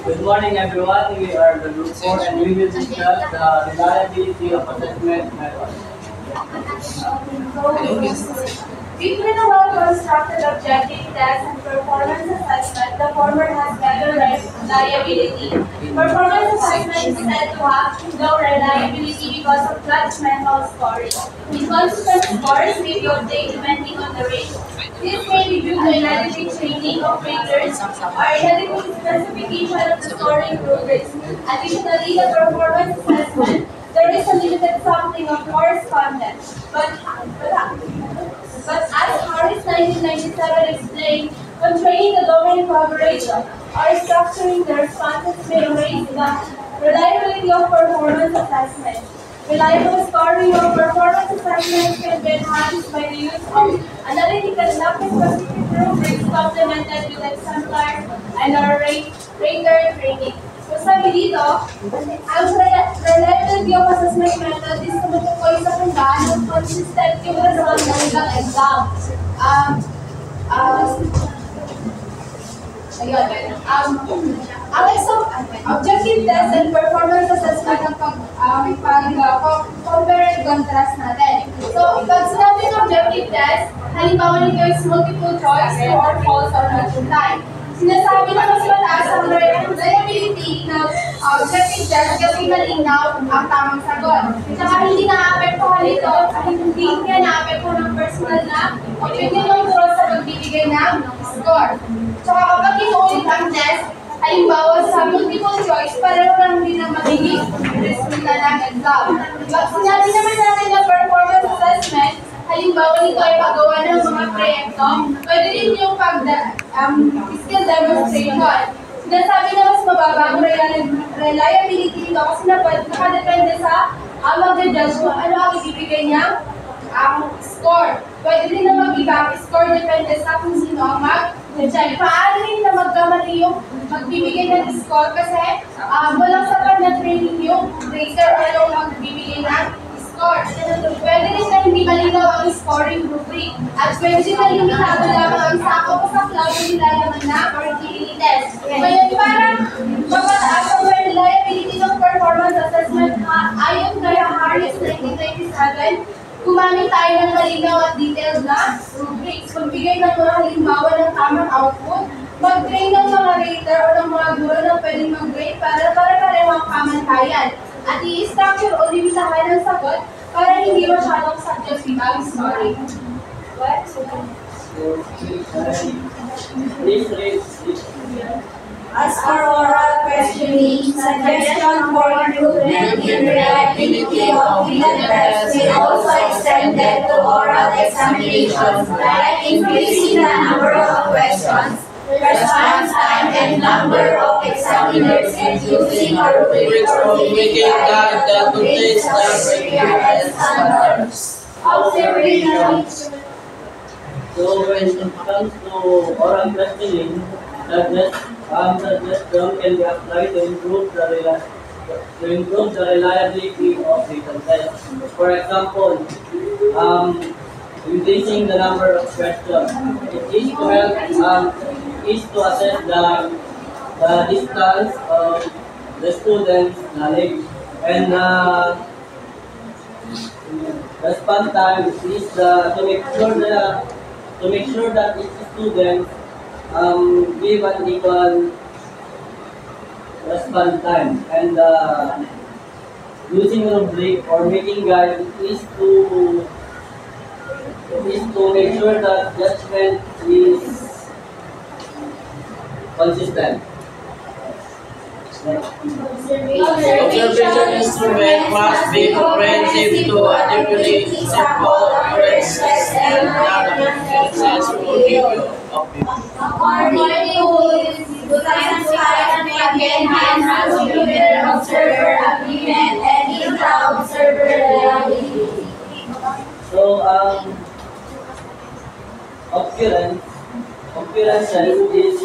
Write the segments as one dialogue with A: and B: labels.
A: Good morning, everyone. We are the group 4 and we will discuss the reliability of assessment method.
B: Between a well-constructed objective test and performance assessment, the former has better reliability. Performance assessment is said to have low reliability because of judgmental scoring. Inconsistent scores may be obtained depending on the rate. This may be due to inadequate training of raters or inadequate specification of the scoring rubrics. Additionally, the performance assessment, there is a limited sampling of course content. But as Harris 1997 explained, when training the domain coverage or structuring the responses may raise the reliability of performance assessment. Reliable scoring of performance assessments can be enhanced by the use of analytical specific rubrics complemented with exemplar and rater training. So sabi dito, ang reliability of assessment method is tumutukoy sa kundaan ng consistent yung result ng ilang exam. Ang objective test and performance assessment ang compare and contrast natin. So, pag sinabi ng objective test, halimbawa nito is multiple choice, true or false or multiply. Sinasabi na mas mataas ang reliability ng objective test kasi malinaw ang tamang sagot. Saka hindi na-apektuhan ito, hindi niya na-apektuhan ng personal na opinion ng turo sa pagbibigay ng score. Saka kapag inuulit ang test, halimbawa sa multiple choice, pareho lang din ang magiging resulta ng exam. Pag sinabi naman natin na performance assessment, halimbawa nito ay paggawa ng mga proyekto, pwede rin yung skill demonstration. Sinasabi na mas mababa ang reliability nito kasi nakadepende sa mag-judge kung ano ang ibibigay niyang score. Pwede rin na mag-iba ang score depende sa kung sino ang mag-judge. Paano rin na magkamali yung magbibigay ng score kasi walang sapat na training yung rater o yung magbibigay ng score. Pwede rin na hindi malinaw ang scoring rubric. At pwede rin na limitado lamang ang sakop sa cloud na nilalaman na fertility test. Ngayon, para mapataas ang reliability ng performance assessment ayon kay Harris 1997, gumamit tayo ng malinaw at detailed na rubrics. Magbigay ng mga halimbawa ng tamang output, mag-train ng mga rater o ng mga guro na pwedeng mag-grade para pareho ang kamantayan. At i-structure o limitahan ng sagot para hindi masyadong subjective ang scoring.
C: As for oral questioning, suggestion for improvement in reliability of field tests is also extended to oral examinations, like increasing the number of questions, response time, and number of examiners, and using a rubric for making that to test the standards. Observation.
A: So when it comes to oral questioning, suggestion can be applied to improve the reliability of the contest. For example, increasing the number of questions. It is to help to assess the distance of the student's knowledge, and response time is to make sure that each student give an equal response time, and using rubric or making guide is to make sure that judgment is consistent.
D: Observation instrument must be comprehensive to adequately sample, correct, and successful review of the
B: According to 2005, enhance computer observer agreement and intra-observer reliability.
A: So, occurrences is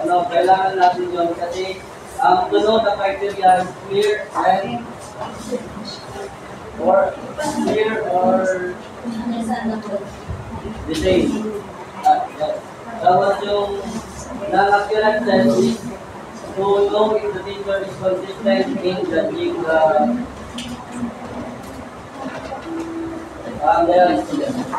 A: yung kailangan natin yun kasi to know the criteria clear or the same. Tapos yung non-occurrences is to know if the teacher is consistent in judging their students.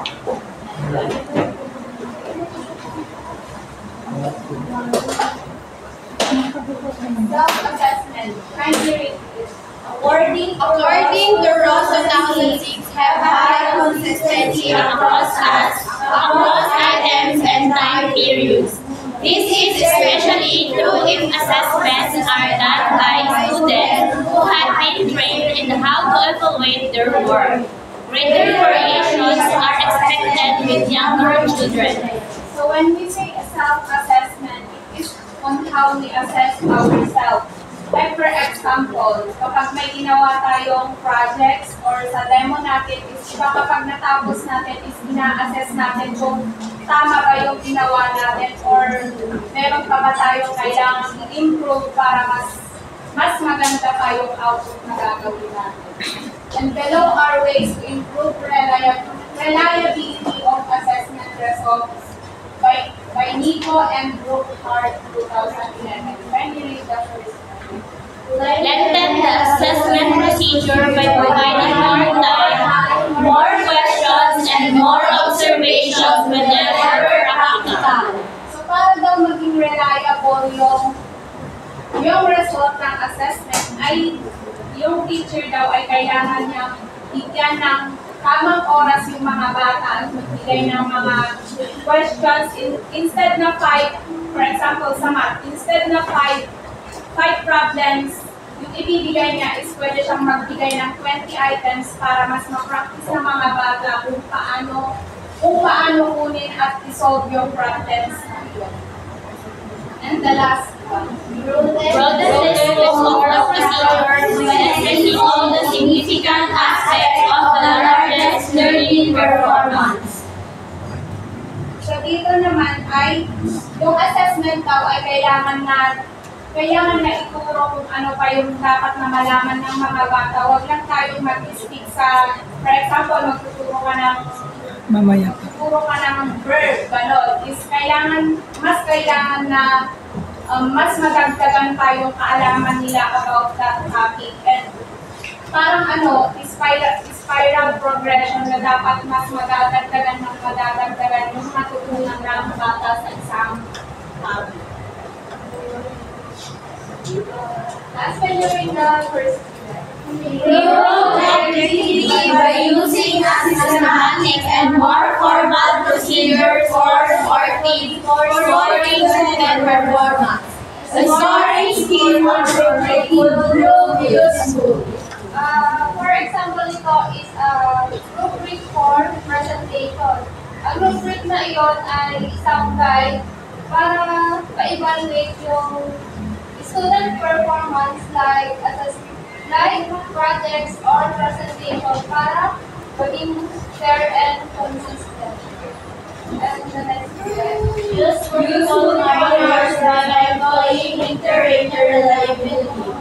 B: Self-assessment. Kindly read this.
C: According to Ross 2006, have high consistency across tasks, across items and time periods. This is especially true if assessments are done by students who have been trained in how to evaluate their work. Greater variations are expected with younger children.
B: So when we say a self-assessment, it is on how we assess ourselves. Like for example, kapag may ginawa tayong projects or sa demo natin, is iba kapag natapos natin, is ina-assess natin kung tama ba yung ginawa natin or meron pa ba tayong kailangan i-improve para mas maganda pa yung output na gagawin natin. And below are ways to improve reliability of assessment results by Nico and Brooke Hart 2011. When you read the first
C: Lengthen the assessment procedure by providing more time, more questions, and more observations whenever practical.
B: So para daw maging reliable yung result ng assessment ay yung teacher daw ay kailangan niya bigyan ng tamang oras yung mga bata at magbigay ng mga questions instead na 5, for example sa math, instead na 5 problems, yung ibibigay niya is pwede siyang magbigay ng 20 items para mas ma-practice ng mga bata kung paano kunin at isolve yung problems na yun. And the last one.
C: Broaden the scope of the procedure by addressing all the significant aspects of the learner's learning performance.
B: So dito naman ay, yung assessment daw ay kailangan na ituro kung ano pa yung dapat na malaman ng mga bata. Huwag lang tayong mag-stick sa, for example, magtuturo ka ng verb, gano'n. Is mas kailangan na mas madagdagan pa yung kaalaman nila about that topic. And parang spiral progression na dapat mas madadagdagan yung matutunan ng bata sa isang topic. As when you read the first
C: Neurocognitivity by using a systematic and more formal procedure for scoring student performance. The scoring scheme would prove useful.
B: For example, ito is a rubric for presentation. Ang rubric na iyon ay isang guide para pa-evaluate yung student performance like projects or presentation para maging fair and consistent. And the next
C: Useful markers by employing literature reliability.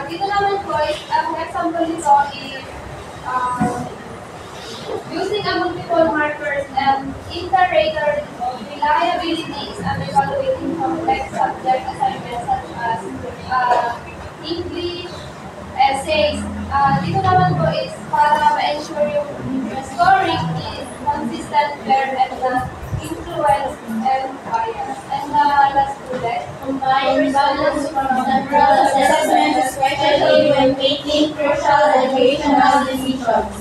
B: dito naman po, ang example nito is using a multiple markers and iterator reliability is evaluating complex subject assignments such as English, essays. Dito naman po is para ma-ensure yung scoring is consistent, fair, and not influenced and biased. And last bullet,
C: Combine balance from several assessments, especially when making crucial educational decisions.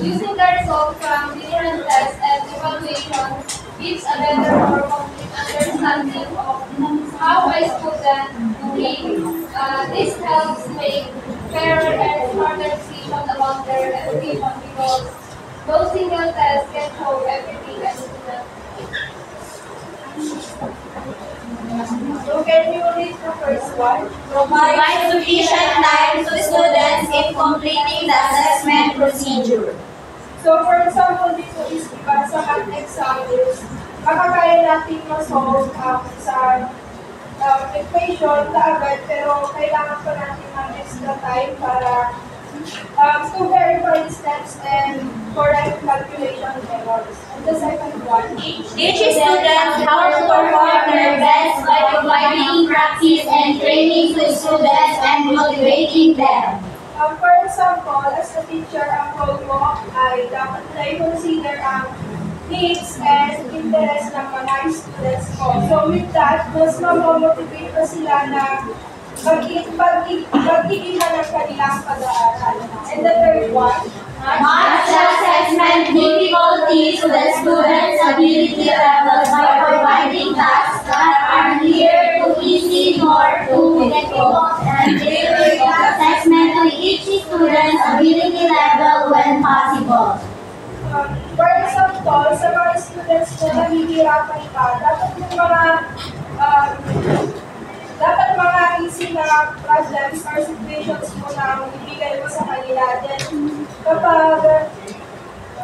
B: Using the results from different tests and evaluation gives a better or complete understanding of how a student thinks. This helps make fairer and smarter decisions about their education because those single tests can show everything a student So can you read the first one?
C: Provide sufficient time to students in completing the assessment procedure.
B: So for example, dito is diba sa math exam is makakaya natin ma-solve sa equation na agad pero kailangan pa natin ng extra time para to verify steps and correct calculation errors. And the second one,
C: Each student helps perform their best by providing practice and training to students and motivating them.
B: for example, as a teacher, ang role mo ay dapat na i-consider ang needs and interest ng mga students ko. So with that, mas mamomotivate pa sila na pag-iiba ng kanilang pag-aaral. And the third one,
C: Match assessment difficulties to the students' ability levels by providing tasks that are near to easy or to difficult and tailoring assessment to each student's ability level when possible.
B: for example, sa mga students na nahihirapan pa, dapat mga easy na problems or situations mo na ibigay mo sa kanila. Then,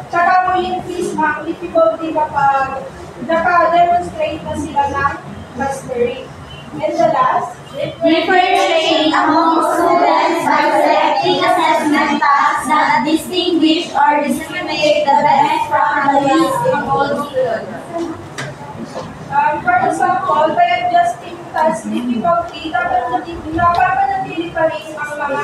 B: tsaka mo increase ang difficulty kapag naka-demonstrate na sila ng mastery. And the last,
C: Differentiate among students by selecting assessment tasks that distinguish or discriminate the best from the least among students.
B: for example, by adjusting task difficulty, napapanatili pa rin ang mga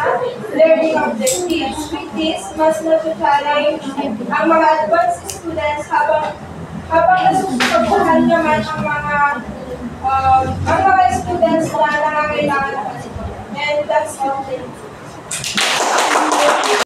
B: learning objectives. With this, mas na-challenge ang mga advanced students habang nasusunod naman ang mga students na nangangailangan ng. And that's all. Thank you.